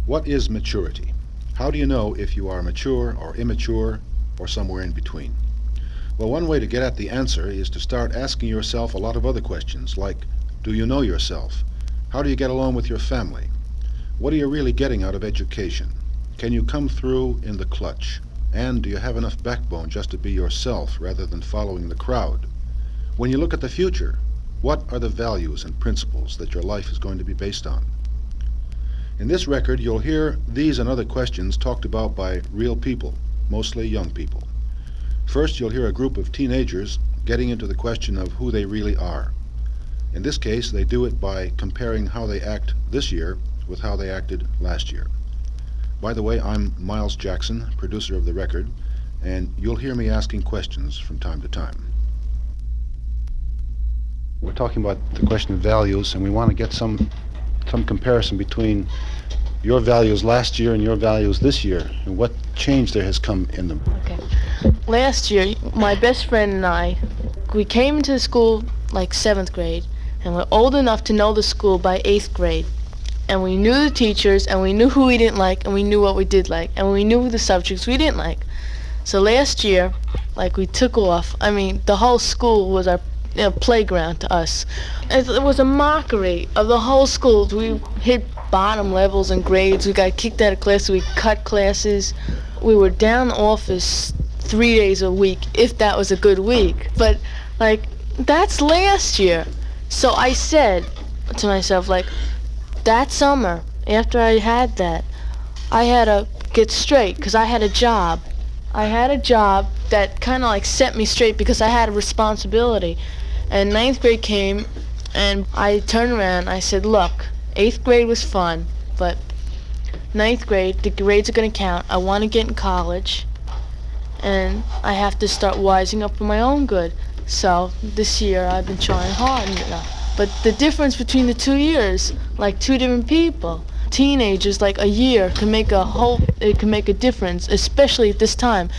What is maturity? How do you know if you are mature or immature or somewhere in between? Well, one way to get at the answer is to start asking yourself a lot of other questions like, do you know yourself? How do you get along with your family? What are you really getting out of education? Can you come through in the clutch? And do you have enough backbone just to be yourself rather than following the crowd? When you look at the future, what are the values and principles that your life is going to be based on? In this record, you'll hear these and other questions talked about by real people, mostly young people. First, you'll hear a group of teenagers getting into the question of who they really are. In this case, they do it by comparing how they act this year with how they acted last year. By the way, I'm Miles Jackson, producer of the record, and you'll hear me asking questions from time to time. We're talking about the question of values, and we want to get some comparison between your values last year and your values this year, and what change there has come in them. Okay. Last year, my best friend and I, we came into the school like 7th grade, and we're old enough to know the school by 8th grade. And we knew the teachers, and we knew who we didn't like, and we knew what we did like, and we knew the subjects we didn't like. So last year, like, we took off. I mean, the whole school was our playground to us. It was a mockery of the whole school. We hit bottom levels and grades. We got kicked out of class. We cut classes. We were down the office 3 days a week, if that was a good week. But, like, that's last year. So I said to myself, like, that summer, after I had that, I had to get straight because I had a job. I had a job that kind of like set me straight because I had a responsibility. And 9th grade came, and I turned around and I said, look, 8th grade was fun, but 9th grade, the grades are going to count. I want to get in college, and I have to start wising up for my own good. So this year I've been trying hard. But the difference between the 2 years, like two different people. Teenagers, like a year, it can make a difference, especially at this time.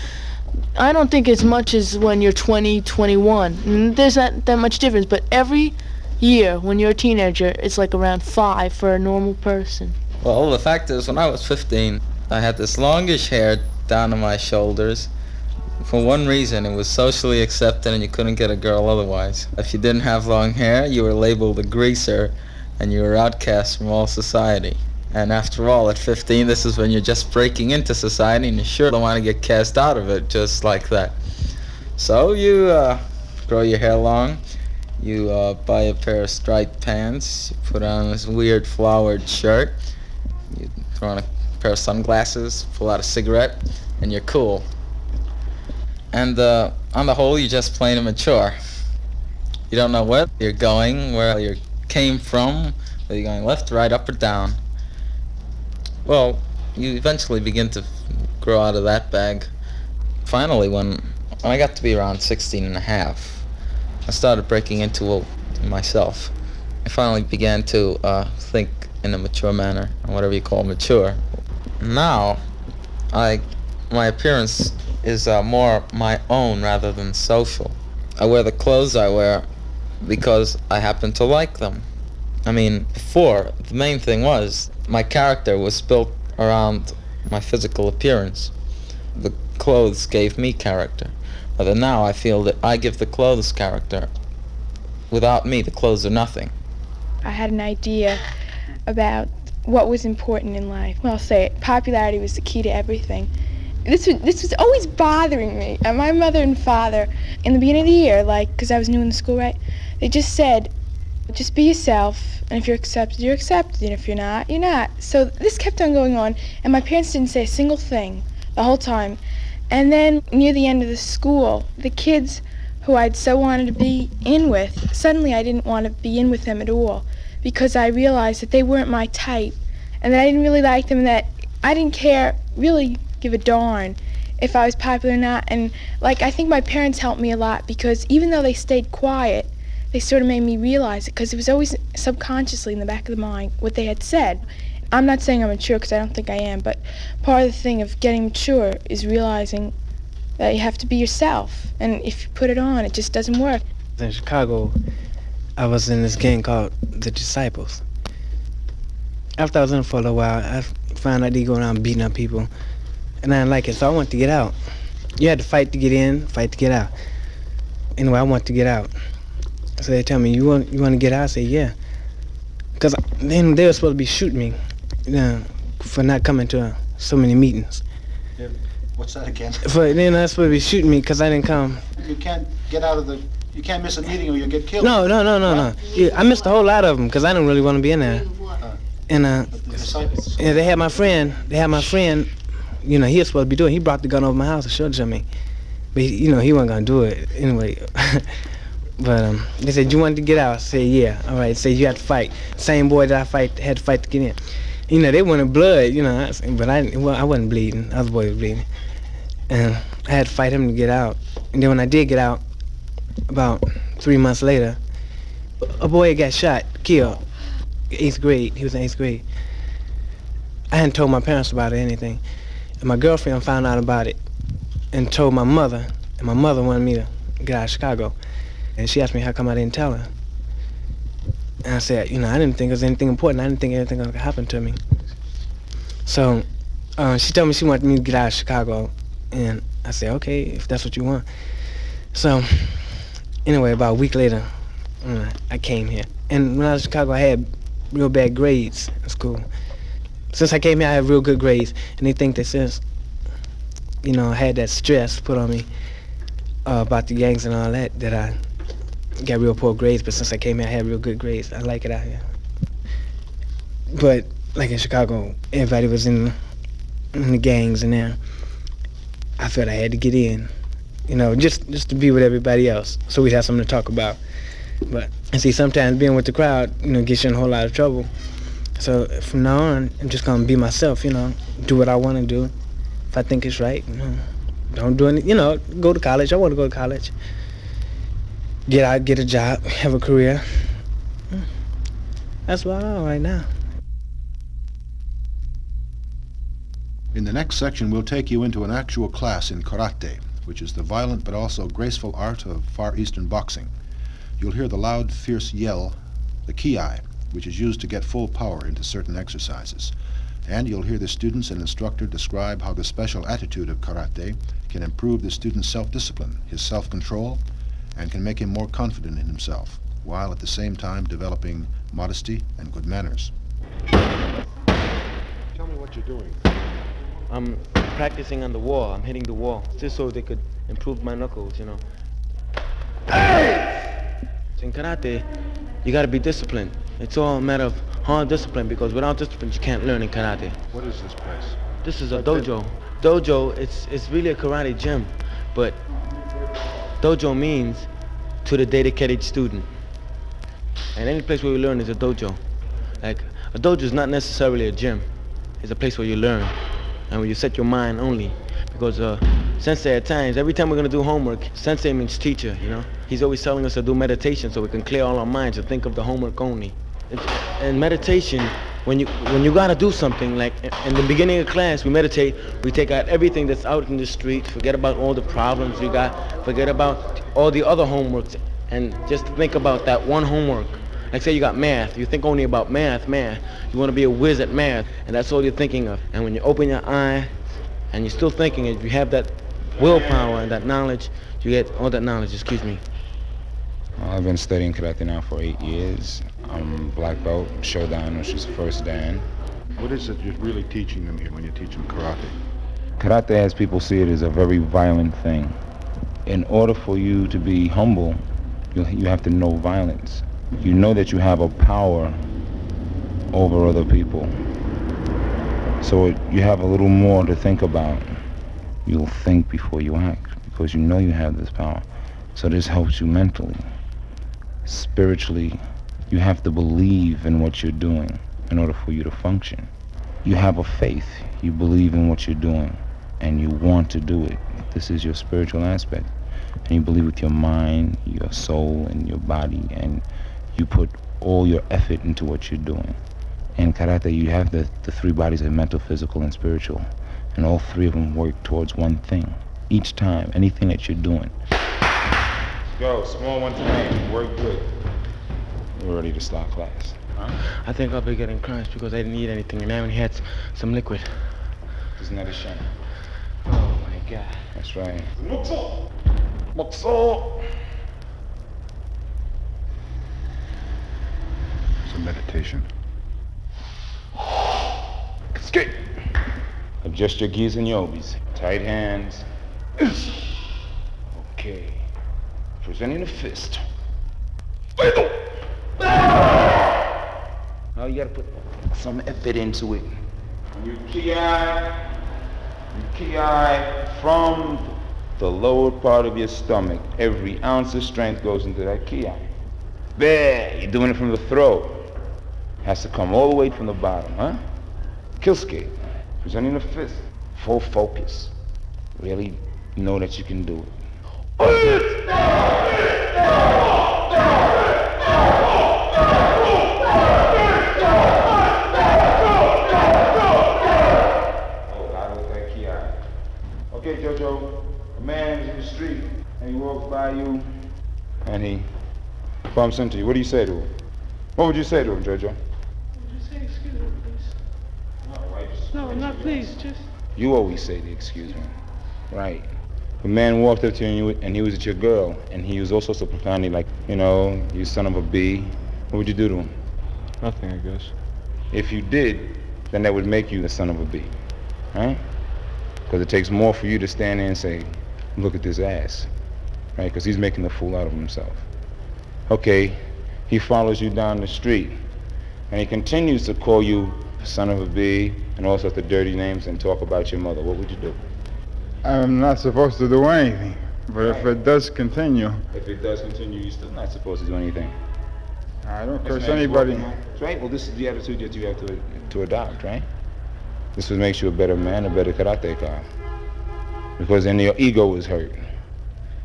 I don't think as much as when you're 20, 21. There's not that much difference, but every year when you're a teenager, it's like around 5 for a normal person. Well, the fact is, when I was 15, I had this longish hair down to my shoulders. For one reason, it was socially accepted and you couldn't get a girl otherwise. If you didn't have long hair, you were labeled a greaser and you were outcast from all society. And after all, at 15, this is when you're just breaking into society and you sure don't want to get cast out of it just like that. So you grow your hair long, you buy a pair of striped pants, you put on this weird flowered shirt, you throw on a pair of sunglasses, pull out a cigarette, and you're cool. And on the whole, you're just plain immature. You don't know where you're going, where you came from, whether you're going left, right, up, or down. Well, you eventually begin to grow out of that bag. Finally, when I got to be around 16 and a half, I started breaking into myself. I finally began to think in a mature manner, or whatever you call mature. Now, my appearance is more my own rather than social. I wear the clothes I wear because I happen to like them. I mean, before, the main thing was my character was built around my physical appearance. The clothes gave me character. But now I feel that I give the clothes character. Without me, the clothes are nothing. I had an idea about what was important in life. Well, I'll say it. Popularity was the key to everything. This was always bothering me. And my mother and father, in the beginning of the year, like, because I was new in the school, right, they just said, just be yourself, and if you're accepted, you're accepted, and if you're not, you're not. So this kept on going on, and my parents didn't say a single thing the whole time. And then near the end of the school, the kids who I'd so wanted to be in with, suddenly I didn't want to be in with them at all, because I realized that they weren't my type, and that I didn't really like them, and that I didn't really give a darn if I was popular or not. And like, I think my parents helped me a lot, because even though they stayed quiet, they sort of made me realize it, because it was always subconsciously in the back of the mind what they had said. I'm not saying I'm mature, because I don't think I am, but part of the thing of getting mature is realizing that you have to be yourself, and if you put it on, it just doesn't work. In Chicago, I was in this gang called the Disciples. After I was in it for a little while, I found out they go around beating up people, and I didn't like it, so I wanted to get out. You had to fight to get in, fight to get out. Anyway, I want to get out. So they tell me, you want to get out? I say, yeah. Because then they were supposed to be shooting me, for not coming to so many meetings. Yeah. What's that again? For then they're supposed to be shooting me because I didn't come. You can't get out of the. You can't miss a meeting or you'll get killed. No. Yeah, I missed a whole lot of them because I didn't really want to be in there. And But the disciples. yeah, they had my friend. He was supposed to be doing. He brought the gun over my house and showed it to me, but he wasn't gonna do it anyway. But they said, you wanted to get out? I said, yeah. All right. Say you had to fight. Same boy that I had to fight to get in. They wanted blood. But I wasn't bleeding. Other boy was bleeding, and I had to fight him to get out. And then when I did get out, about 3 months later, a boy got shot, killed. 8th grade. He was in 8th grade. I hadn't told my parents about it or anything. And my girlfriend found out about it and told my mother. And my mother wanted me to get out of Chicago. And she asked me how come I didn't tell her. And I said, I didn't think it was anything important. I didn't think anything was going to happen to me. So she told me she wanted me to get out of Chicago. And I said, okay, if that's what you want. So anyway, about a week later, I came here. And when I was in Chicago, I had real bad grades in school. Since I came here, I had real good grades. And they think that since, I had that stress put on me about the gangs and all that, that I got real poor grades. But since I came here, I had real good grades. I like it out here. But like in Chicago, everybody was in the gangs and there. I felt I had to get in, just to be with everybody else, so we'd have something to talk about. But and see, sometimes being with the crowd, gets you in a whole lot of trouble. So from now on, I'm just gonna be myself, do what I want to do. If I think it's right, don't do anything, go to college. I want to go to college. Get out, get a job, have a career. That's about all right now. In the next section, we'll take you into an actual class in karate, which is the violent but also graceful art of Far Eastern boxing. You'll hear the loud, fierce yell, the ki-ai, which is used to get full power into certain exercises. And you'll hear the students and instructor describe how the special attitude of karate can improve the student's self-discipline, his self-control, and can make him more confident in himself, while at the same time developing modesty and good manners. Tell me what you're doing. I'm practicing on the wall. I'm hitting the wall just so they could improve my knuckles, Hey! In karate, you gotta be disciplined. It's all a matter of hard discipline, because without discipline, you can't learn in karate. What is this place? This is a dojo. Dojo, it's really a karate gym, but dojo means to the dedicated student. And any place where you learn is a dojo. Like, a dojo is not necessarily a gym. It's a place where you learn. And when you set your mind only, because sensei at times, every time we're gonna do homework, sensei means teacher, He's always telling us to do meditation so we can clear all our minds and think of the homework only. And meditation, when you gotta do something, like in the beginning of class, we meditate, we take out everything that's out in the street, forget about all the problems you got, forget about all the other homeworks, and just think about that one homework. Like say you got math, you think only about math. You want to be a whiz at math, and that's all you're thinking of. And when you open your eye, and you're still thinking, if you have that willpower and that knowledge, you get all that knowledge, I've been studying karate now for 8 years. I'm black belt, Shodan, which is first Dan. What is it you're really teaching them here when you teach them karate? Karate, as people see it, is a very violent thing. In order for you to be humble, you have to know violence. You know that you have a power over other people. So you have a little more to think about. You'll think before you act, because you know you have this power. So this helps you mentally. Spiritually, you have to believe in what you're doing in order for you to function. You have a faith. You believe in what you're doing, and you want to do it. This is your spiritual aspect. And you believe with your mind, your soul, and your body, and you put all your effort into what you're doing. In karate, you have the three bodies of mental, physical, and spiritual, and all three of them work towards one thing. Each time, anything that you're doing. Go, small one tonight, work good. We're ready to start class. I think I'll be getting crunched because I didn't eat anything and I haven't had some liquid. Isn't that a shame? Oh my God. That's right. It's a meditation. Escape. Adjust your gears and yobis. Tight hands. Okay. Presenting a fist. Now you gotta put some effort into it. You ki from the lower part of your stomach. Every ounce of strength goes into that ki. There, you're doing it from the throat. Has to come all the way from the bottom, huh? Killskate. Presenting a fist. Full focus. Really know that you can do it. Okay, Jojo, a man is in the street and he walks by you and he bumps into you. What do you say to him? What would you say to him, Jojo? Would you say excuse me, please? No, not please, just... You always say the excuse me. Right. If a man walked up to you and he was at your girl and he used all sorts of profanity like, you son of a B, what would you do to him? Nothing, I guess. If you did, then that would make you the son of a B. Right? Because it takes more for you to stand there and say, look at this ass. Right? Because he's making a fool out of himself. Okay, he follows you down the street and he continues to call you son of a B and all sorts of dirty names and talk about your mother. What would you do? I'm not supposed to do anything, but if it does continue, If it does continue, you're still not supposed to do anything. I don't This curse man's anybody. walking on- Right? Well, this is the attitude that you have to adopt, right? This would make you a better man, a better karateka. Because then your ego is hurt.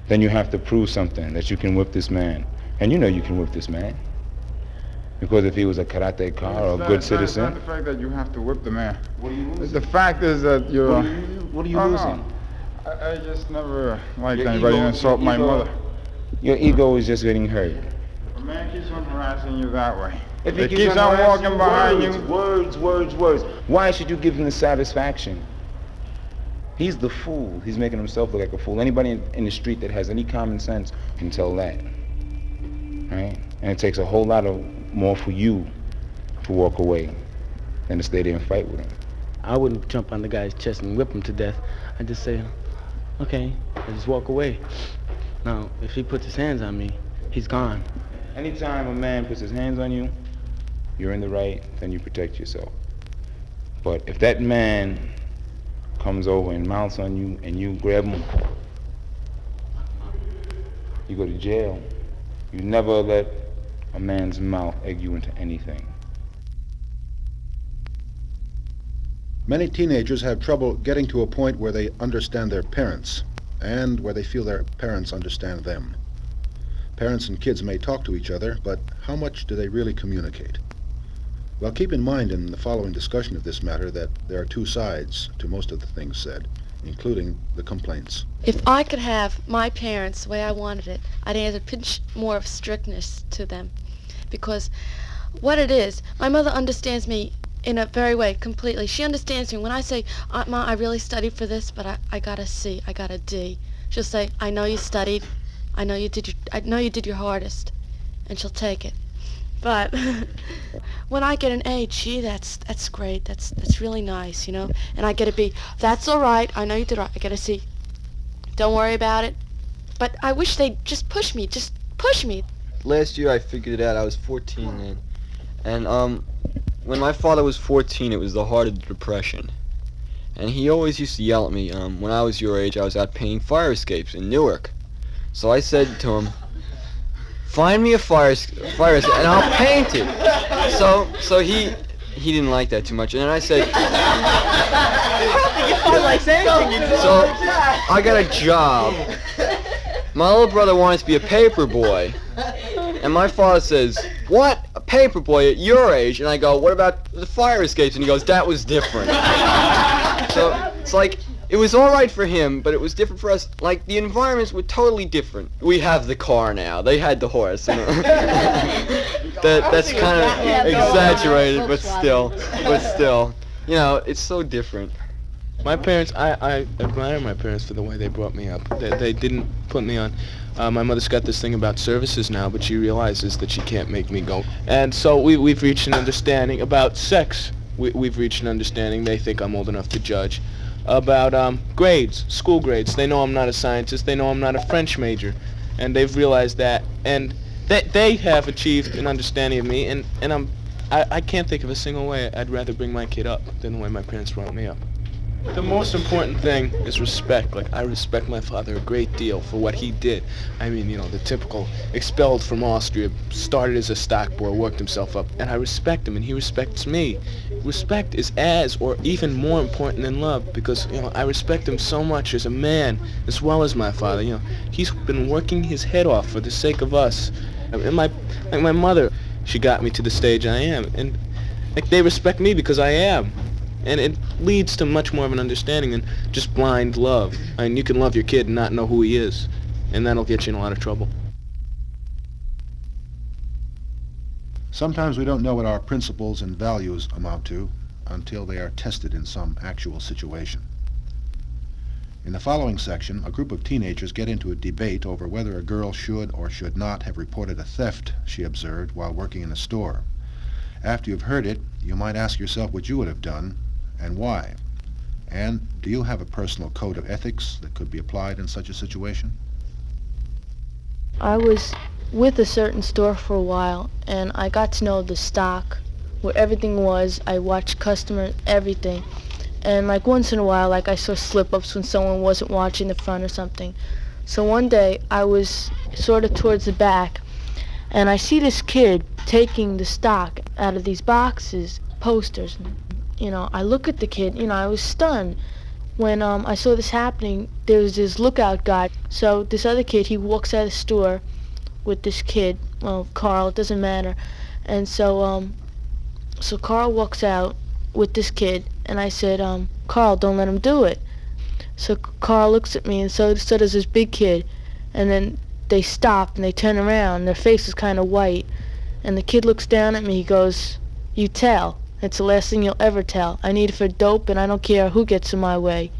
Then you have to prove something, that you can whip this man. And you know you can whip this man. Because if he was a karateka or a good It's not citizen... the fact that you have to whip the man. What are you losing? The fact is that you're... What are you Oh, no. losing? I just never liked Your anybody ego- to insult your my ego- mother. Your ego is just getting hurt. A man keeps on harassing you that way. If he keeps on walking behind you... Words. Why should you give him the satisfaction? He's the fool. He's making himself look like a fool. Anybody in the street that has any common sense can tell that. Right? And it takes a whole lot more for you to walk away than to stay there and fight with him. I wouldn't jump on the guy's chest and whip him to death. I'd just say, okay, I just walk away. Now, if he puts his hands on me, he's gone. Anytime a man puts his hands on you, you're in the right, then you protect yourself. But if that man comes over and mounts on you and you grab him, you go to jail. You never let a man's mouth egg you into anything. Many teenagers have trouble getting to a point where they understand their parents and where they feel their parents understand them. Parents and kids may talk to each other, but how much do they really communicate? Well, keep in mind in the following discussion of this matter that there are two sides to most of the things said, including the complaints. If I could have my parents the way I wanted it, I'd add a pinch more of strictness to them. Because what it is, my mother understands me in a very way, completely. She understands me. When I say, Ma, I really studied for this, but I got a C, I got a D. She'll say, I know you studied, I know you did your hardest, and she'll take it. But when I get an A, gee, that's great, that's really nice, And I get a B, that's all right, I know you did right, I get a C. Don't worry about it. But I wish they'd just push me. Last year I figured it out. I was 14 then. And when my father was 14, it was the heart of the Depression. And he always used to yell at me. When I was your age, I was out painting fire escapes in Newark. So I said to him, find me a fire escape and I'll paint it. So he didn't like that too much. And then I said, so I got a job. My little brother wanted to be a paper boy. And my father says, what? A paper boy at your age? And I go, what about the fire escapes? And he goes, that was different. So it's like, it was all right for him, but it was different for us. Like, the environments were totally different. We have the car now. They had the horse. that's kind of exaggerated, but still, you know, it's so different. My parents, I admire my parents for the way they brought me up. They didn't put me on. My mother's got this thing about services now, but she realizes that she can't make me go. And so we've reached an understanding about sex. We've reached an understanding. They think I'm old enough to judge. About grades, school grades. They know I'm not a scientist. They know I'm not a French major. And they've realized that. And they have achieved an understanding of me. And I can't think of a single way I'd rather bring my kid up than the way my parents brought me up. The most important thing is respect. Like, I respect my father a great deal for what he did. I mean, you know, the typical expelled from Austria, started as a stock boy, worked himself up, and I respect him, and he respects me. Respect is as or even more important than love, because, you know, I respect him so much as a man, as well as my father. You know, he's been working his head off for the sake of us. And my mother, she got me to the stage I am, and like, they respect me because I am. And it leads to much more of an understanding than just blind love. I mean, you can love your kid and not know who he is, and that'll get you in a lot of trouble. Sometimes we don't know what our principles and values amount to until they are tested in some actual situation. In the following section, a group of teenagers get into a debate over whether a girl should or should not have reported a theft she observed while working in a store. After you've heard it, you might ask yourself what you would have done and why. And do you have a personal code of ethics that could be applied in such a situation? I was with a certain store for a while, and I got to know the stock, where everything was. I watched customers, everything. And like once in a while, like I saw slip-ups when someone wasn't watching the front or something. So one day I was sort of towards the back, and I see this kid taking the stock out of these boxes, posters. You know, I look at the kid, you know, I was stunned. When I saw this happening, there was this lookout guy. So this other kid, he walks out of the store with this kid, well, Carl, it doesn't matter. And so Carl walks out with this kid, and I said, Carl, don't let him do it. So Carl looks at me, and so does this big kid. And then they stop, and they turn around, and their face is kind of white. And the kid looks down at me, he goes, you tell. It's the last thing you'll ever tell. I need it for dope, and I don't care who gets in my way.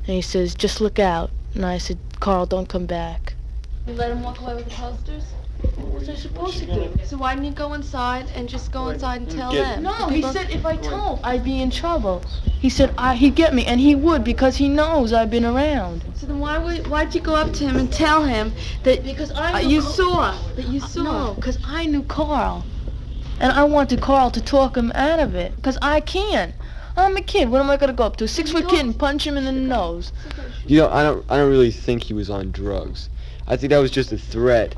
And he says, just look out. And I said, Carl, don't come back. You let him walk away with the posters? What was I supposed to do? So why didn't you go inside and just go inside and tell them? No, he said if I told, I'd be in trouble. He said he'd get me, and he would, because he knows I've been around. So then why'd you go up to him and tell him that Because I you saw? No, because I knew Carl. And I wanted Carl to talk him out of it, because I can't. I'm a kid. What am I going to go up to? A 6-foot kid and punch him in the nose? You know, I don't really think he was on drugs. I think that was just a threat.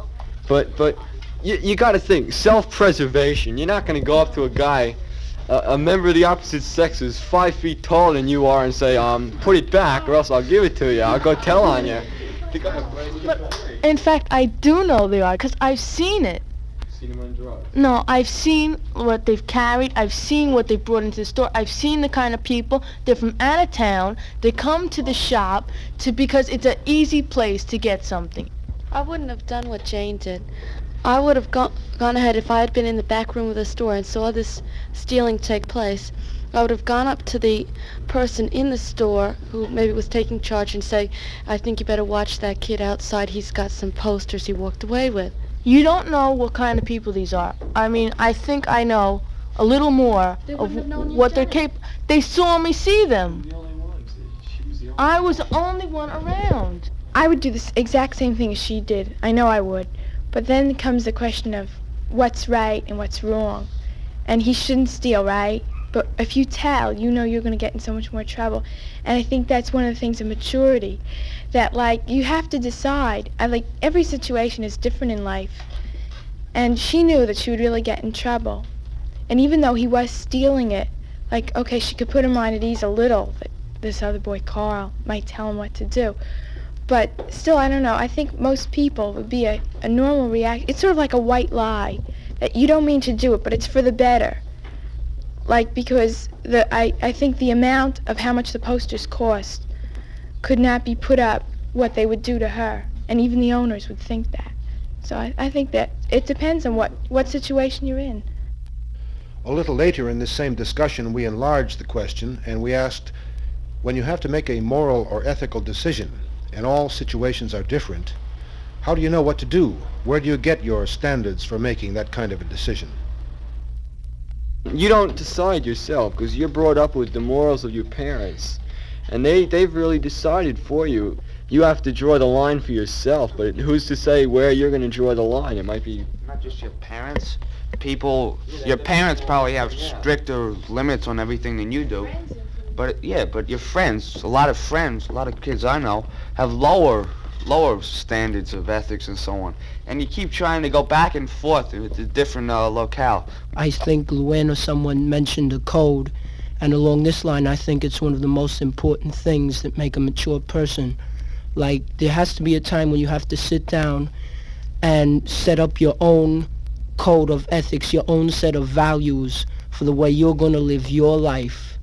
But you got to think, self-preservation. You're not going to go up to a guy, a member of the opposite sex who's 5 feet taller than you are, and say, put it back, or else I'll give it to you. I'll go tell on you. But in fact, I do know they are, because I've seen it. Seen him on drugs? No, I've seen what they've carried. I've seen what they brought into the store. I've seen the kind of people. They're from out of town. They come to the shop because it's an easy place to get something. I wouldn't have done what Jane did. I would have gone ahead if I had been in the back room of the store and saw this stealing take place. I would have gone up to the person in the store who maybe was taking charge and say, I think you better watch that kid outside. He's got some posters he walked away with. You don't know what kind of people these are. I mean, I think I know a little more of what they're capable. They saw me see them. I was the only one around. I would do the exact same thing as she did. I know I would. But then comes the question of what's right and what's wrong. And he shouldn't steal, right? But if you tell, you know you're going to get in so much more trouble. And I think that's one of the things of maturity. That, like, you have to decide. Every situation is different in life. And she knew that she would really get in trouble. And even though he was stealing it, like, okay, she could put her mind at ease a little that this other boy, Carl, might tell him what to do. But still, I don't know. I think most people would be a normal reaction. It's sort of like a white lie. That you don't mean to do it, but it's for the better. Like, because I think the amount of how much the posters cost could not be put up what they would do to her. And even the owners would think that. So I think that it depends on what situation you're in. A little later in this same discussion, we enlarged the question and we asked, when you have to make a moral or ethical decision, and all situations are different, how do you know what to do? Where do you get your standards for making that kind of a decision? You don't decide yourself because you're brought up with the morals of your parents, and they've really decided for you. You have to draw the line for yourself, but who's to say where you're going to draw the line? It might be not just your parents. Your parents probably have stricter limits on everything than you do. But your friends, a lot of kids I know have lower standards of ethics and so on. And you keep trying to go back and forth with the different locale. I think Luann or someone mentioned a code, and along this line I think it's one of the most important things that make a mature person. Like, there has to be a time when you have to sit down and set up your own code of ethics, your own set of values for the way you're going to live your life,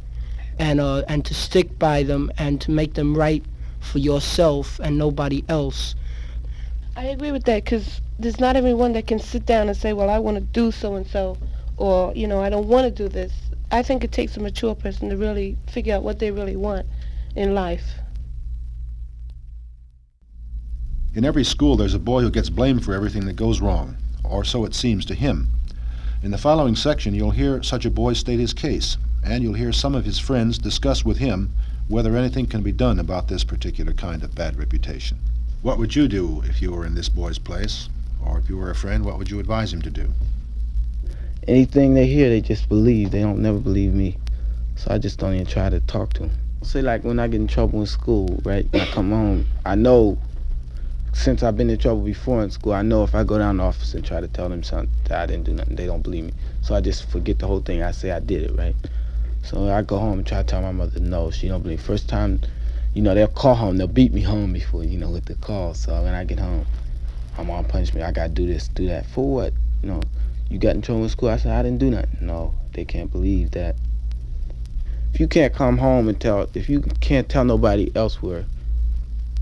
and to stick by them and to make them right for yourself and nobody else. I agree with that, because there's not everyone that can sit down and say, well, I want to do so-and-so, or, I don't want to do this. I think it takes a mature person to really figure out what they really want in life. In every school, there's a boy who gets blamed for everything that goes wrong, or so it seems to him. In the following section, you'll hear such a boy state his case, and you'll hear some of his friends discuss with him whether anything can be done about this particular kind of bad reputation. What would you do if you were in this boy's place? Or if you were a friend, what would you advise him to do? Anything they hear, they just believe. They don't never believe me. So I just don't even try to talk to them. Say, like, when I get in trouble in school, right, when I come home, I know, since I've been in trouble before in school, I know if I go down to the office and try to tell them something that I didn't do nothing, they don't believe me. So I just forget the whole thing. I say I did it, right? So I go home and try to tell my mother, no, she don't believe. First time, they'll call home. They'll beat me home before, with the call. So when I get home, my mom punished me. I got to do this, do that. For what? You got in trouble in school? I said, I didn't do nothing. No, they can't believe that. If you can't come home and if you can't tell nobody elsewhere,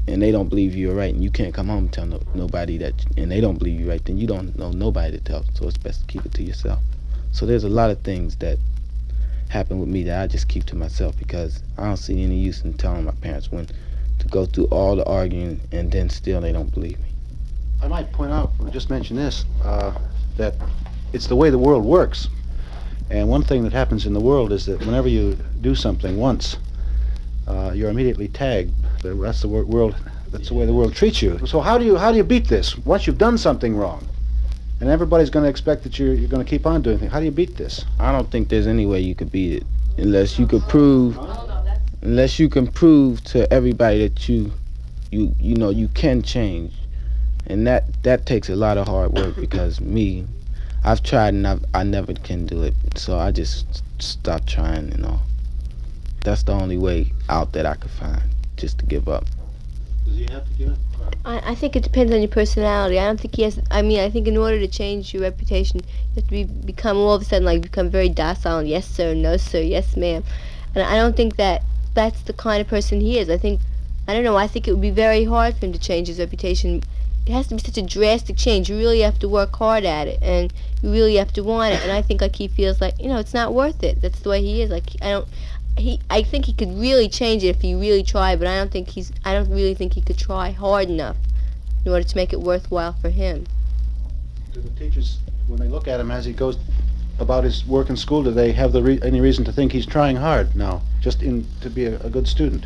and they don't believe you're right, and you can't come home and tell nobody and they don't believe you're right, then you don't know nobody to tell. So it's best to keep it to yourself. So there's a lot of things that happen with me that I just keep to myself, because I don't see any use in telling my parents when to go through all the arguing and then still they don't believe me. I might point out, or just mention this, that it's the way the world works. And one thing that happens in the world is that whenever you do something once, you're immediately tagged. That's the world. That's the way the world treats you. So how do you beat this? Once you've done something wrong, and everybody's going to expect that you're going to keep on doing things. How do you beat this? I don't think there's any way you could beat it unless you can prove to everybody that you can change, and that takes a lot of hard work, because I've tried and I never can do it, so I just stopped trying. That's the only way out that I could find, just to give up. Does he have to give up? I think it depends on your personality. I don't think he has. I think in order to change your reputation, you have to become all of a sudden become very docile. And yes sir, no sir, yes ma'am. And I don't think that's the kind of person he is. I think it would be very hard for him to change his reputation. It has to be such a drastic change. You really have to work hard at it, and you really have to want it. And I think he feels like it's not worth it. That's the way he is. I think he could really change it if he really tried, but I don't really think he could try hard enough in order to make it worthwhile for him. Do the teachers, when they look at him as he goes about his work in school, do they have any reason to think he's trying hard now, just to be a good student?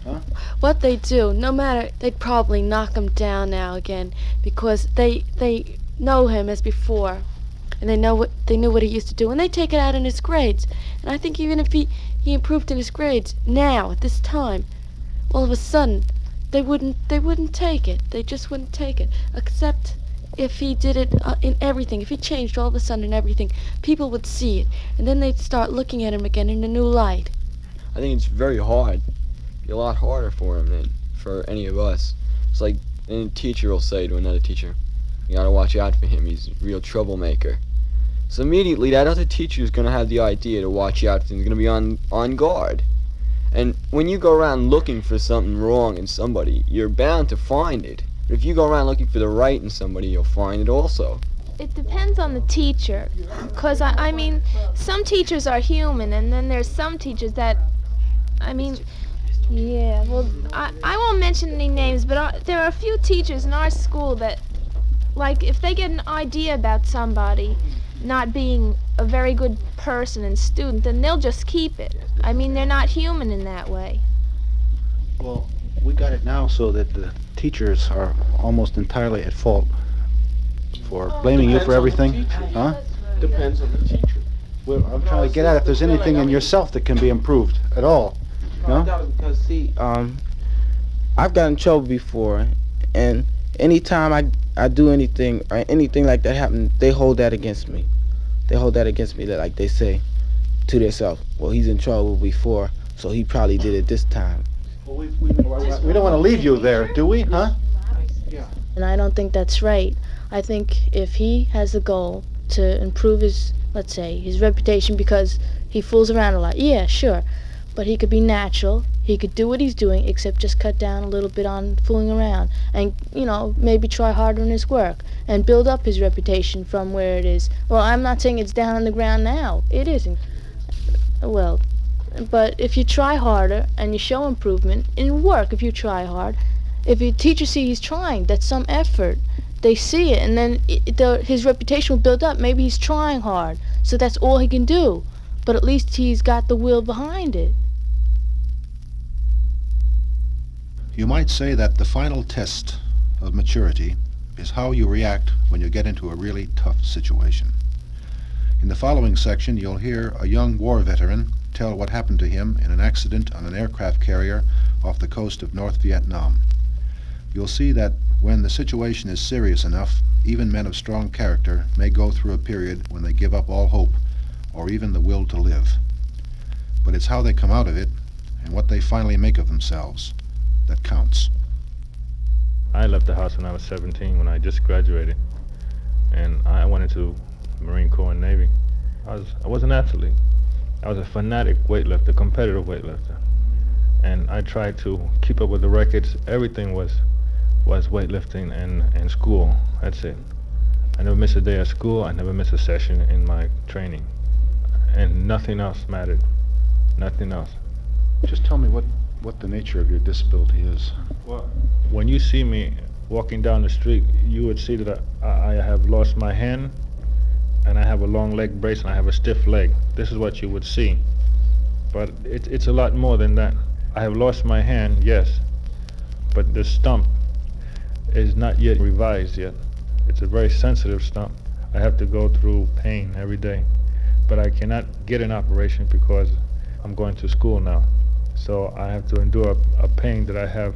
Huh? What they do, no matter, they'd probably knock him down now again, because they know him as before, and they knew what he used to do, and they take it out in his grades. And I think even if he improved in his grades now at this time, all of a sudden they wouldn't take it. They just wouldn't take it. Except if he did it in everything. If he changed all of a sudden in everything, people would see it, and then they'd start looking at him again in a new light. I think it's very hard. It'd be a lot harder for him than for any of us. It's like a teacher will say to another teacher, you gotta watch out for him, he's a real troublemaker. So immediately that other teacher is going to have the idea to watch out for him. He's going to be on guard. And when you go around looking for something wrong in somebody, you're bound to find it. But if you go around looking for the right in somebody, you'll find it also. It depends on the teacher, because I mean, some teachers are human, and then there's some teachers that, I mean, yeah, well, I won't mention any names, but there are a few teachers in our school that, like, if they get an idea about somebody not being a very good person and student, then they'll just keep it. I mean, they're not human in that way. Well, we got it now so that the teachers are almost entirely at fault for blaming you for everything. Huh? Depends on the teacher. Well, I'm trying to get at if there's anything in yourself that can be improved at all. No? Because see, I've gotten in trouble before, and anytime I do anything or anything like that happen, they hold that against me. They hold that against me. That, like, they say to themselves, well, he's in trouble before, so he probably did it this time. Well, we don't want to leave you there, do we? Huh? And I don't think that's right. I think if he has the goal to improve his, let's say, his reputation because he fools around a lot, yeah, sure. But he could be natural. He could do what he's doing, except just cut down a little bit on fooling around. And, you know, maybe try harder in his work and build up his reputation from where it is. Well, I'm not saying it's down on the ground now. It isn't. Well, but if you try harder and you show improvement, in work, if you try hard, if your teacher sees he's trying, that's some effort. They see it, and then his reputation will build up. Maybe he's trying hard, so that's all he can do. But at least he's got the will behind it. You might say that the final test of maturity is how you react when you get into a really tough situation. In the following section, you'll hear a young war veteran tell what happened to him in an accident on an aircraft carrier off the coast of North Vietnam. You'll see that when the situation is serious enough, even men of strong character may go through a period when they give up all hope or even the will to live. But it's how they come out of it and what they finally make of themselves that counts. I left the house when I was 17, when I just graduated, and I went into Marine Corps and Navy. I was an athlete. I was a fanatic weightlifter, competitive weightlifter, and I tried to keep up with the records. Everything was weightlifting and school. That's it. I never missed a day of school. I never missed a session in my training, and nothing else mattered. Nothing else. Just tell me what the nature of your disability is. Well, when you see me walking down the street, you would see that I have lost my hand, and I have a long leg brace, and I have a stiff leg. This is what you would see. But it's a lot more than that. I have lost my hand, yes, but the stump is not yet revised yet. It's a very sensitive stump. I have to go through pain every day. But I cannot get an operation because I'm going to school now. So I have to endure a pain that I have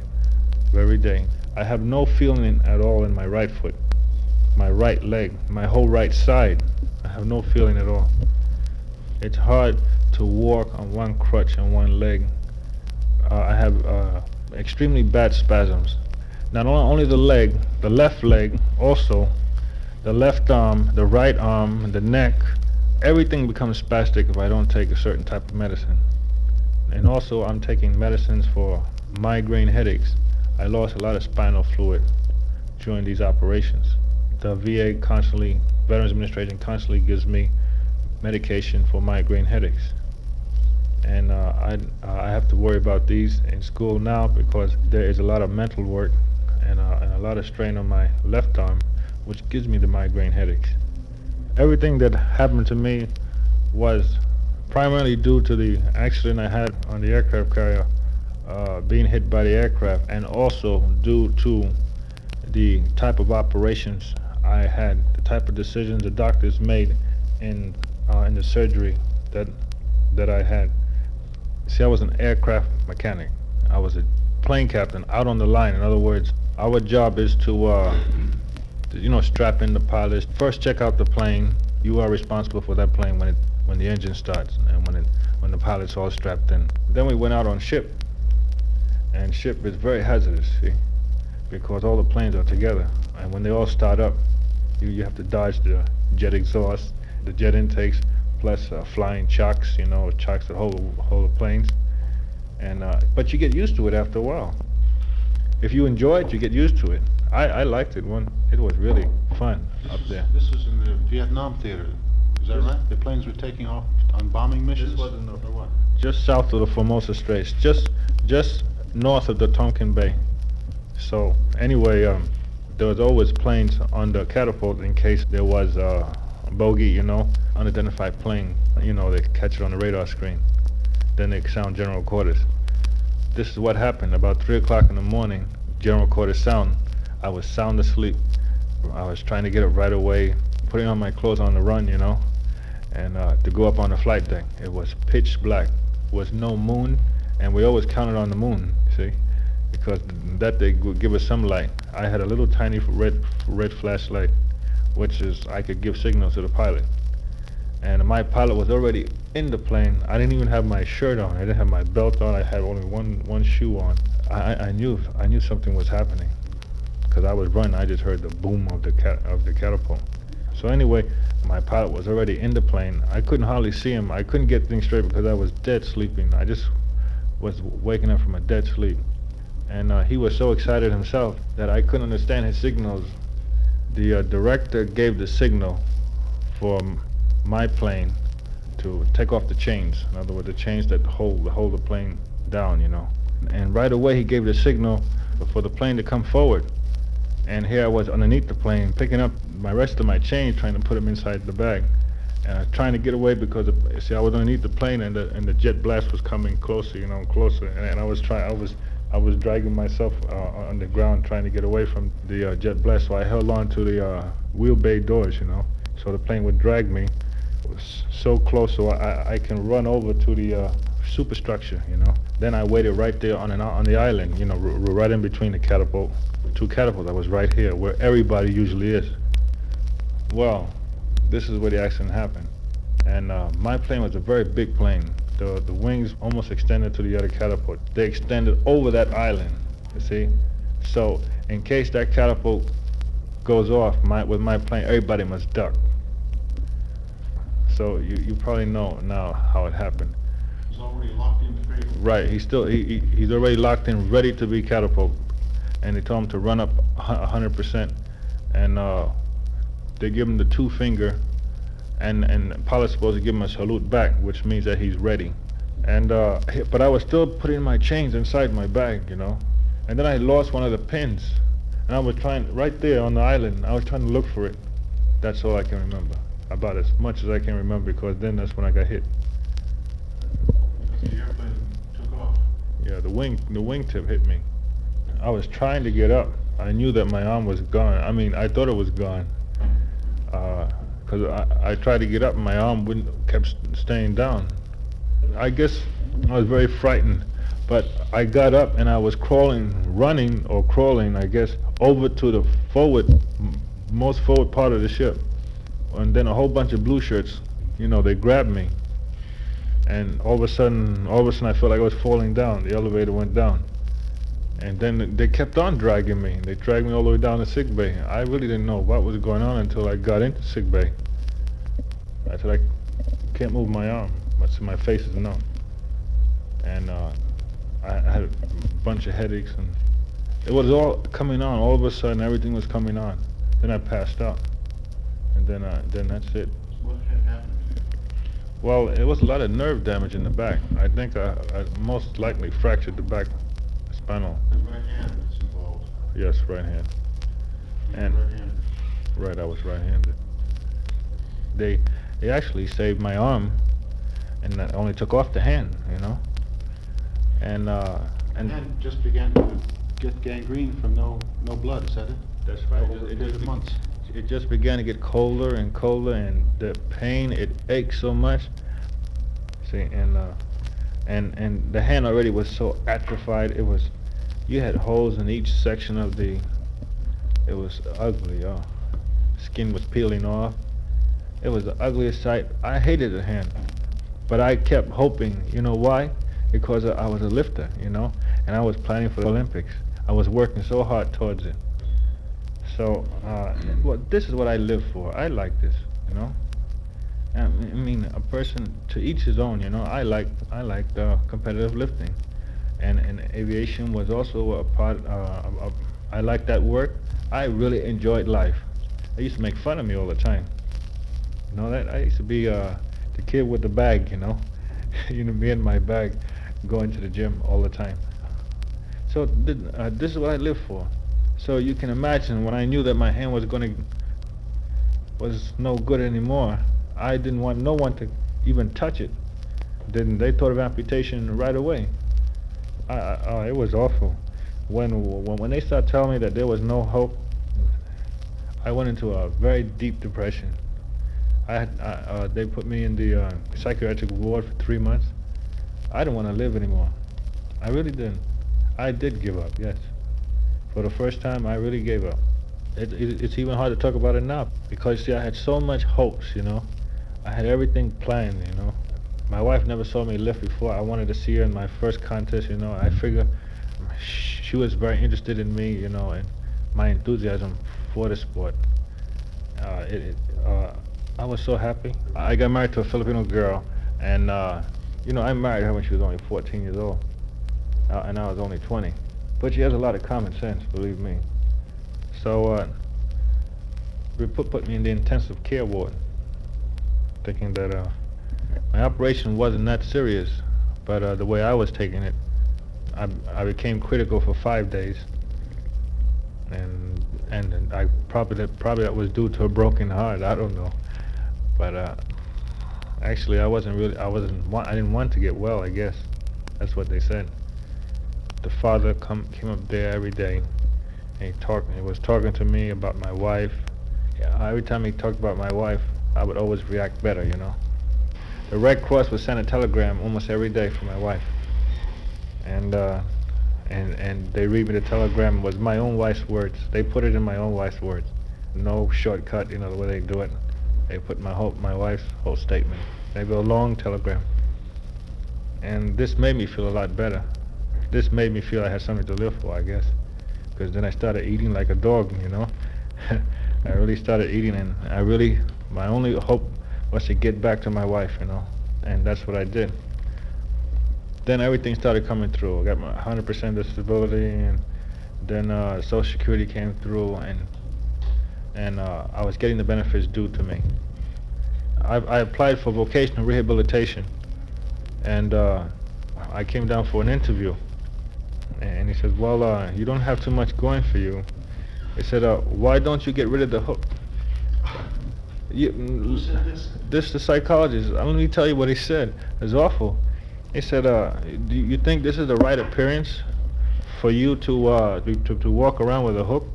every day. I have no feeling at all in my right foot, my right leg, my whole right side. I have no feeling at all. It's hard to walk on one crutch and one leg. I have extremely bad spasms. Not only the leg, the left leg also, the left arm, the right arm, the neck, everything becomes spastic if I don't take a certain type of medicine. And also I'm taking medicines for migraine headaches. I lost a lot of spinal fluid during these operations. The VA constantly, Veterans Administration constantly gives me medication for migraine headaches. And I have to worry about these in school now because there is a lot of mental work and a lot of strain on my left arm, which gives me the migraine headaches. Everything that happened to me was primarily due to the accident I had on the aircraft carrier, being hit by the aircraft, and also due to the type of operations I had, the type of decisions the doctors made in the surgery that I had. See, I was an aircraft mechanic. I was a plane captain out on the line. In other words, our job is to strap in the pilots. First, check out the plane. You are responsible for that plane when the engine starts and when the pilot's all strapped in. Then we went out on ship, and ship is very hazardous, see, because all the planes are together, and when they all start up, you have to dodge the jet exhaust, the jet intakes, plus flying chocks, chocks that hold the planes, and but you get used to it after a while. If you enjoy it, you get used to it. I liked it. It was really fun up there. This was in the Vietnam theater. Is that right? The planes were taking off on bombing missions? This wasn't or what? Just south of the Formosa Straits, just north of the Tonkin Bay. So anyway, there was always planes on the catapult in case there was a bogey, you know, unidentified plane. You know, they could catch it on the radar screen. Then they could sound general quarters. This is what happened. About 3 o'clock in the morning, general quarters sound. I was sound asleep. I was trying to get up right away, putting on my clothes on the run, you know, and to go up on the flight deck. It was pitch black. Was no moon, and we always counted on the moon, see, because that they would give us some light. I had a little tiny red flashlight, which is I could give signals to the pilot. And my pilot was already in the plane. I didn't even have my shirt on. I didn't have my belt on. I had only one shoe on. I knew something was happening, because I was running. I just heard the boom of the catapult. So anyway, my pilot was already in the plane. I couldn't hardly see him. I couldn't get things straight because I was dead sleeping. I just was waking up from a dead sleep. And he was so excited himself that I couldn't understand his signals. The director gave the signal for my plane to take off the chains. In other words, the chains that hold the plane down, you know. And right away he gave the signal for the plane to come forward. And here I was underneath the plane, picking up my rest of my chains, trying to put them inside the bag. And I was trying to get away because, see, I was underneath the plane, and the jet blast was coming closer, you know, closer. And I was dragging myself on the ground, trying to get away from the jet blast. So I held on to the wheel bay doors, you know, so the plane would drag me. It was so close, so I can run over to the superstructure, you know. Then I waited right there on the island, you know, right in between the two catapults. I was right here, where everybody usually is. Well, this is where the accident happened. And my plane was a very big plane. The wings almost extended to the other catapult. They extended over that island, you see. So in case that catapult goes off with my plane, everybody must duck. So you probably know now how it happened. He's already locked in the crate. Right, he's already locked in, ready to be catapulted. And they told him to run up 100%. And they give him the 2 finger, and the pilot's supposed to give him a salute back, which means that he's ready. And but I was still putting my chains inside my bag, you know. And then I lost one of the pins, and I was trying, right there on the island, I was trying to look for it. That's all I can remember, about as much as I can remember, because then that's when I got hit. The airplane took off. Yeah, the wingtip hit me. I was trying to get up. I knew that my arm was gone. I mean, I thought it was gone. Because I tried to get up and my arm kept staying down. I guess I was very frightened. But I got up and I was running, I guess, over to the most forward part of the ship. And then a whole bunch of blue shirts, you know, they grabbed me. And all of a sudden I felt like I was falling down. The elevator went down. And then they kept on dragging me. They dragged me all the way down to sick bay. I really didn't know what was going on until I got into sick bay. I said, I can't move my arm. My face is numb. And I had a bunch of headaches, and it was all coming on. All of a sudden, everything was coming on. Then I passed out. And then that's it. What had happened? Well, it was a lot of nerve damage in the back. I think I most likely fractured the back spinal. The right hand that's involved. Yes, right hand. And right-handed. right, I was right-handed. They actually saved my arm, and that only took off the hand, you know. And hand just began to get gangrene from no blood. Is that it? That's right. Over a period of months. It just began to get colder and colder, and the pain, it ached so much. See, and the hand already was so atrophied. You had holes in each section of it was ugly. Skin was peeling off. It was the ugliest sight. I hated the hand, but I kept hoping. You know why? Because I was a lifter, you know, and I was planning for the Olympics. I was working so hard towards it. So, well, this is what I live for. I like this, you know. I mean, a person, to each his own, you know. I like competitive lifting, and aviation was also a I liked that work. I really enjoyed life. They used to make fun of me all the time. You know that? I used to be the kid with the bag, you know? Me and my bag going to the gym all the time. So this is what I live for. So you can imagine when I knew that my hand was no good anymore, I didn't want no one to even touch it. Then they thought of amputation right away. It was awful. When they started telling me that there was no hope, I went into a very deep depression. They put me in the psychiatric ward for 3 months. I didn't want to live anymore. I really didn't. I did give up, yes. For the first time, I really gave up. It's even hard to talk about it now because, see, I had so much hopes, you know. I had everything planned, you know. My wife never saw me lift before. I wanted to see her in my first contest, you know. I figure she was very interested in me, you know, and my enthusiasm for the sport. I was so happy. I got married to a Filipino girl, and you know, I married her when she was only 14 years old, and I was only 20. But she has a lot of common sense, believe me. So they put me in the intensive care ward, thinking that my operation wasn't that serious, but the way I was taking it, I became critical for 5 days, and I probably that was due to a broken heart. I don't know, but actually I didn't want to get well. I guess that's what they said. The father came up there every day, and he was talking to me about my wife. Yeah, every time he talked about my wife, I would always react better, you know. The Red Cross would send a telegram almost every day for my wife, and they read me the telegram. It was my own wife's words. They put it in my own wife's words. No shortcut, you know, the way they do it. They put my wife's whole statement. Maybe a long telegram. And this made me feel a lot better. This made me feel I had something to live for, I guess. Because then I started eating like a dog, you know. I really started eating, and my only hope was to get back to my wife, you know. And that's what I did. Then everything started coming through. I got my 100% disability, and then Social Security came through, and I was getting the benefits due to me. I applied for vocational rehabilitation, and I came down for an interview, and he said, well, you don't have too much going for you. He said, why don't you get rid of the hook? Who said this? This the psychologist. Let me tell you what he said. It's awful. He said, do you think this is the right appearance for you to walk around with a hook?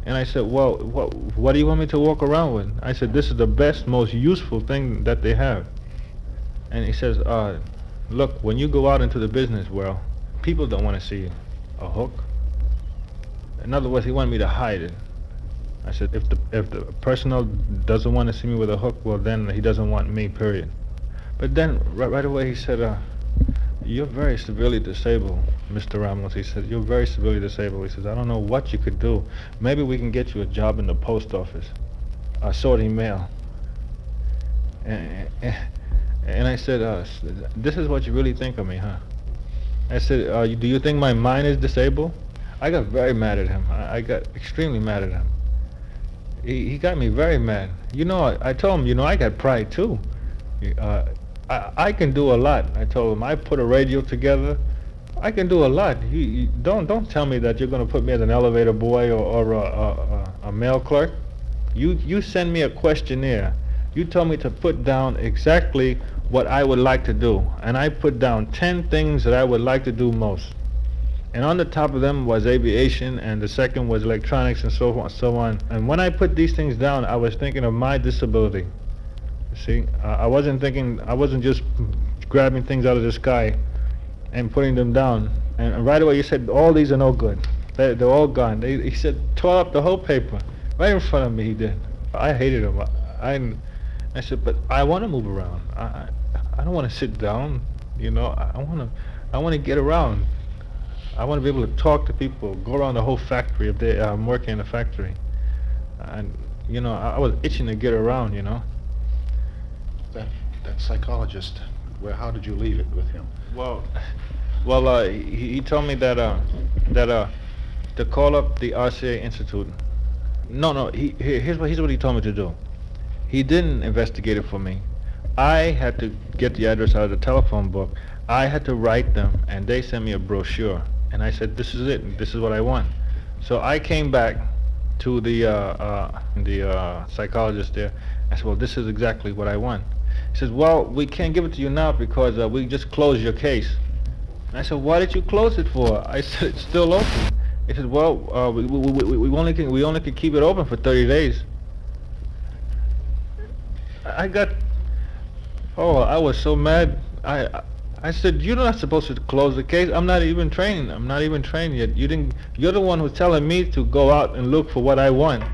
And I said, well, what do you want me to walk around with? I said, this is the best, most useful thing that they have. And he says, look, when you go out into the business world, people don't want to see a hook. In other words, he wanted me to hide it. I said, if the personnel doesn't want to see me with a hook, well, then he doesn't want me, period. But then right away he said, you're very severely disabled, Mr. Ramos. He said, you're very severely disabled. He says, I don't know what you could do. Maybe we can get you a job in the post office, sorting mail. And I said, this is what you really think of me, huh? I said, do you think my mind is disabled? I got very mad at him. I got extremely mad at him. He got me very mad. You know, I told him, you know, I got pride too. I can do a lot. I told him, I put a radio together. I can do a lot. Don't tell me that you're going to put me as an elevator boy or a mail clerk. You send me a questionnaire. You told me to put down exactly what I would like to do, and I put down 10 things that I would like to do most. And on the top of them was aviation, and the second was electronics, and so on. And when I put these things down, I was thinking of my disability. See, I wasn't just grabbing things out of the sky and putting them down. And right away, he said, all these are no good. They're all gone. He said, tore up the whole paper right in front of me. He did. I hated him. I said, but I want to move around. I don't want to sit down. You know, I want to get around. I want to be able to talk to people, go around the whole factory if I'm working in a factory. And you know, I was itching to get around. You know. That psychologist, how did you leave it with him? Well, he told me that to call up the RCA Institute. No, here's what he told me to do. He didn't investigate it for me. I had to get the address out of the telephone book. I had to write them, and they sent me a brochure. And I said, this is it. This is what I want. So I came back to the psychologist there. I said, well, this is exactly what I want. He says, well, we can't give it to you now because we just closed your case. And I said, why did you close it for? I said, it's still open. He said, well, we only can keep it open for 30 days. I was so mad. I said, you're not supposed to close the case. I'm not even trained. I'm not even trained yet. You're the one who's telling me to go out and look for what I want.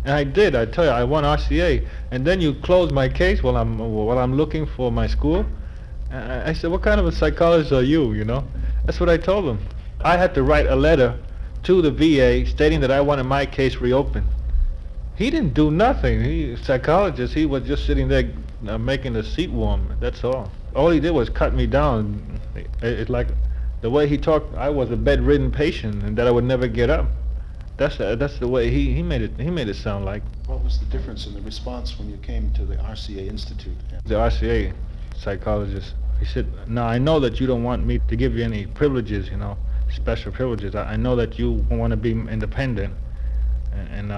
And I did. I tell you, I want RCA. And then you close my case while I'm looking for my school. I said, what kind of a psychologist are you, you know? That's what I told him. I had to write a letter to the VA stating that I wanted my case reopened. He didn't do nothing. Psychologist, he was just sitting there making the seat warm. That's all. All he did was cut me down. It's like the way he talked. I was a bedridden patient, and that I would never get up. That's the way he made it sound like. What was the difference in the response when you came to the RCA Institute? The RCA psychologist, he said, "Now I know that you don't want me to give you any privileges, you know, special privileges. I know that you want to be independent, and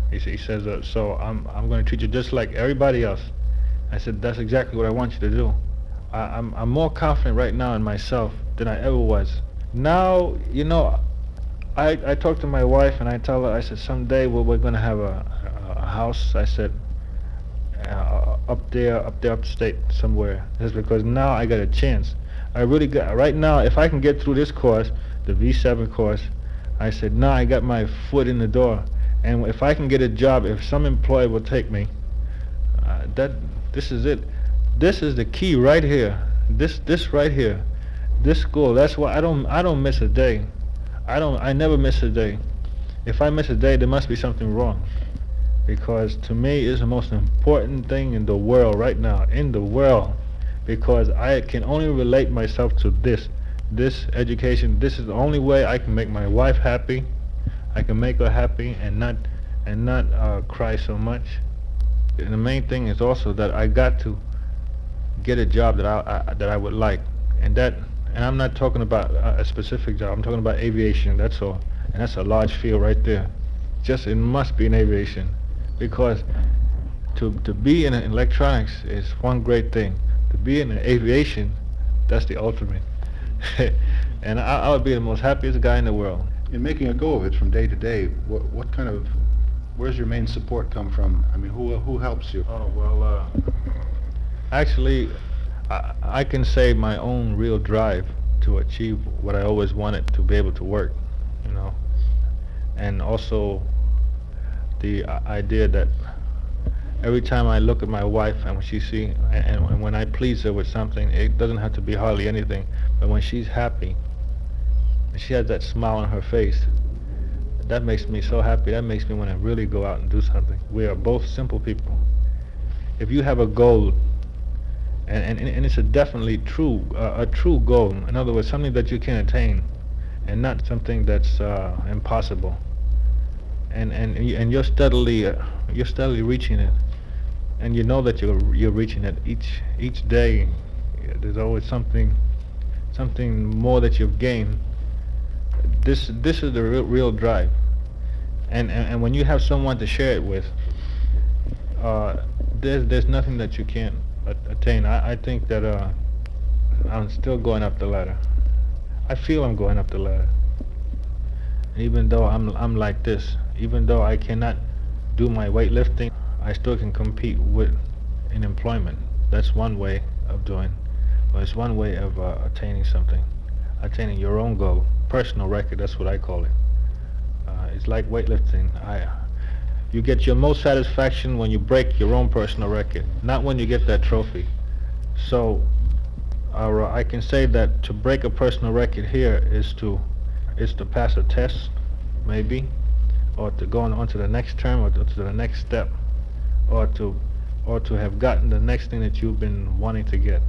he says, so I'm going to treat you just like everybody else." I said, that's exactly what I want you to do. I'm more confident right now in myself than I ever was. Now, you know, I talk to my wife and I tell her, I said, someday we're going to have a house, I said, up there upstate somewhere. That's because now I got a chance. I really got, right now, if I can get through this course, the V7 course, I said, now I got my foot in the door. And if I can get a job, if some employer will take me, this is it. This is the key right here. This right here. This school. That's why I don't miss a day. I never miss a day. If I miss a day, there must be something wrong. Because to me, it's the most important thing in the world right now. In the world. Because I can only relate myself to this education. This is the only way I can make my wife happy. I can make her happy and not cry so much. And the main thing is also that I got to get a job that I would like, and I'm not talking about a specific job. I'm talking about aviation. That's all, and that's a large field right there. It must be in aviation, because to be in electronics is one great thing. To be in aviation, that's the ultimate. And I would be the most happiest guy in the world. In making a go of it from day to day, what kind of, where's your main support come from? I mean, who helps you? Oh, well, actually, I can say my own real drive to achieve what I always wanted, to be able to work, you know. And also the idea that every time I look at my wife and when she sees, and when I please her with something, it doesn't have to be hardly anything, but when she's happy, and she has that smile on her face, that makes me so happy. That makes me want to really go out and do something. We are both simple people. If you have a goal, and it's a definitely a true goal, in other words, something that you can attain, and not something that's impossible, and you're steadily reaching it, and you know that you're reaching it each day. There's always something more that you've gained. This is the real drive, and when you have someone to share it with, there's nothing that you can't attain. I think that I'm still going up the ladder. I feel I'm going up the ladder, even though I'm like this. Even though I cannot do my weightlifting, I still can compete in employment. That's one way of doing. Well, it's one way of attaining something. Attaining your own goal, personal record, that's what I call it. It's like weightlifting. You get your most satisfaction when you break your own personal record, not when you get that trophy. So I can say that to break a personal record here is to pass a test, maybe, or to go on to the next term, or to the next step, or to have gotten the next thing that you've been wanting to get.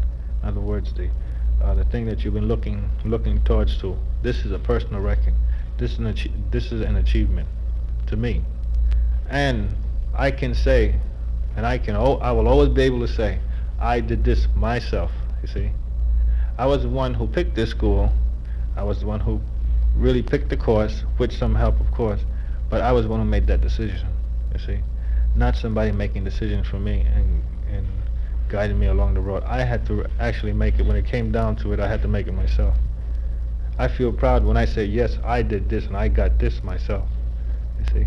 In other words, the thing that you've been looking towards to. This is a personal record. this is an achievement to me. And I can say, and I will always be able to say, I did this myself, you see. I was the one who picked this school. I was the one who really picked the course, with some help, of course, but I was the one who made that decision, you see. Not somebody making decisions for me and guiding me along the road. I had to actually make it. When it came down to it, I had to make it myself. I feel proud when I say, yes, I did this and I got this myself, you see.